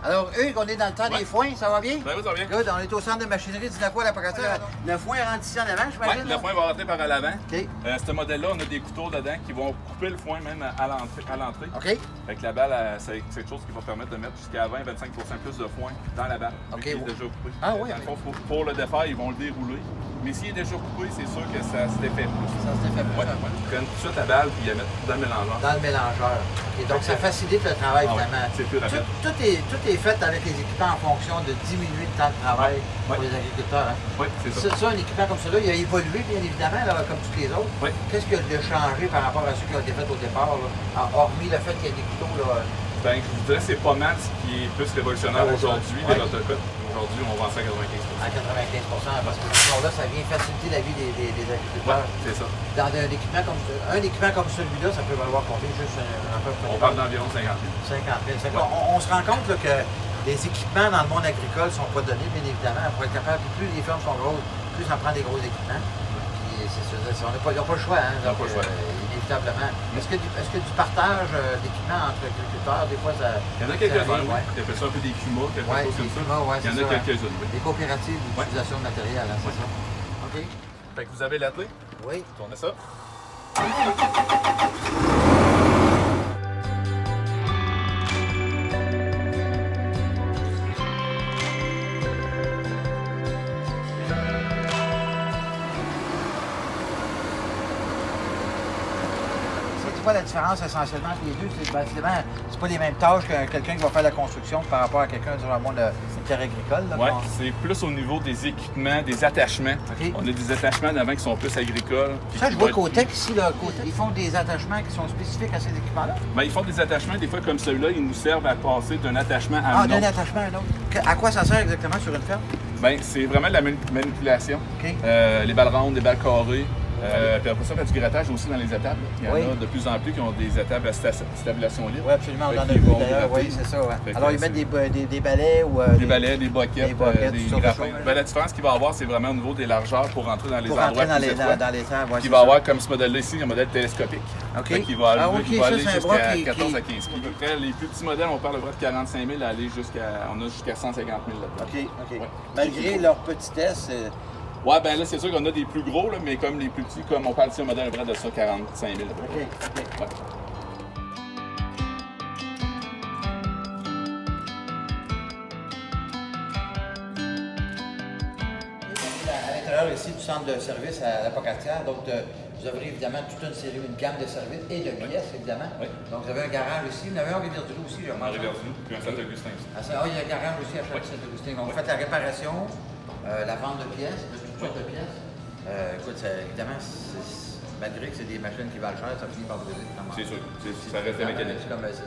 Alors, Hugues, on est dans le temps des foins, ça va bien? Ben oui, ça va bien. Good, on est au centre de machinerie du Napois à la Pocatière. Le foin rentre ici en avant, j'imagine? Oui, le foin va rentrer par à l'avant. OK. Ce modèle-là, on a des couteaux dedans qui vont couper le foin même à l'entrée. OK. Fait que la balle, c'est quelque chose qui va permettre de mettre jusqu'à 20-25% plus de foin dans la balle. OK. Qui est déjà coupé. Ah oui. Dans le fond, pour le défaire, ils vont le dérouler. Mais s'il est déjà coupé, c'est sûr que ça se défait plus. Ça se défait plus. Ouais. Ils prennent tout de suite la balle puis ils la mettent dans le mélangeur. Dans le mélangeur. OK. Donc, ça facilite le travail, finalement. C'est plus rapide. Tout est fait avec les équipements en fonction de diminuer le temps de travail pour les agriculteurs. Hein? Oui, c'est ça. Ça, un équipement comme celui-là, il a évolué, bien évidemment, là, comme tous les autres. Oui. Qu'est-ce qu'il a changé par rapport à ceux qui ont été faits au départ, là? Hormis le fait qu'il y a des couteaux, là? Ben, je vous dirais que c'est pas mal ce qui est plus révolutionnaire aujourd'hui, les autocotes. Aujourd'hui, on vend ça à 95%. À 95%, parce que là, ça vient faciliter la vie des agriculteurs. Ouais, c'est ça. Dans un équipement comme celui-là, ça peut valoir combien? Juste un peu On parle d'environ 50 000. 50 000. On se rend compte là, que les équipements dans le monde agricole ne sont pas donnés, bien évidemment. Pour être capable, plus les fermes sont grosses, plus ça prend des gros équipements. Puis ils n'ont pas le choix, hein, donc, pas le choix. inévitablement. Est-ce que du partage d'équipements entre agriculteurs, des fois, ça... Il y en a quelques-uns, oui. Ils appellent ça un peu des CUMA, quelque chose comme ça. Il y en a quelques-unes, oui. Des coopératives d'utilisation de matériel, hein, c'est ça? OK. Fait que vous avez l'attelé. Oui. Tournez ça. C'est quoi la différence essentiellement entre les deux? C'est pas les mêmes tâches que quelqu'un qui va faire la construction par rapport à quelqu'un sur le monde de terre agricole. Oui, c'est plus au niveau des équipements, des attachements. OK. On a des attachements d'avant qui sont plus agricoles. Ça, je vois Cotec ici, là, ils font des attachements qui sont spécifiques à ces équipements-là. Ben, ils font des attachements, des fois comme celui-là, ils nous servent à passer d'un attachement à un autre. D'un attachement à un autre. À quoi ça sert exactement sur une ferme? Ben, c'est vraiment de la manipulation. OK. Les balles rondes, des balles carrées. Puis après ça, il y a du grattage aussi dans les étables. Il y en a de plus en plus qui ont des étables à stabulation libre. Oui, absolument, on en a Ils vu vont d'ailleurs, gratter. oui, c'est ça. Ouais. Fait que Alors, ils mettent des balais ou... des balais, des boquettes, des toutes sortes de grappins. choses. Ben, la différence qu'il va y avoir, c'est vraiment au niveau des largeurs pour rentrer dans les Pour endroits rentrer plus étroits. dans les terres, ouais, Il va avoir comme ce modèle-là ici, un modèle télescopique. OK. Fait qu'il va aller, il va aller ça, c'est un bras jusqu'à qui- 14 à 15 pieds. Après, les plus petits modèles, on parle de 45 000 à aller on a jusqu'à 150 000 là-dedans. OK, OK. Ouais. Malgré leur petitesse, Ouais, ben là, c'est sûr qu'on a des plus gros, là, mais comme les plus petits, comme on parle ici, un modèle à peu près de ça, 45 000 à peu près. OK. Ouais. À l'intérieur ici du centre de service à la Pocatière, donc vous avez évidemment toute une gamme de services et de pièces, évidemment. Oui. Donc vous avez un garage ici, vous en avez un à Rivière-du-Loup aussi, j'ai En remarqué. Rivière-du-Loup, puis un Saint-Augustin aussi. Il y a un garage aussi à Saint-Augustin. Donc vous faites la réparation, la vente de pièces, de toutes sortes de pièces. Écoute, évidemment, malgré que c'est des machines qui valent cher, ça finit par brûler. C'est sûr, ça reste la mécanique. C'est ça.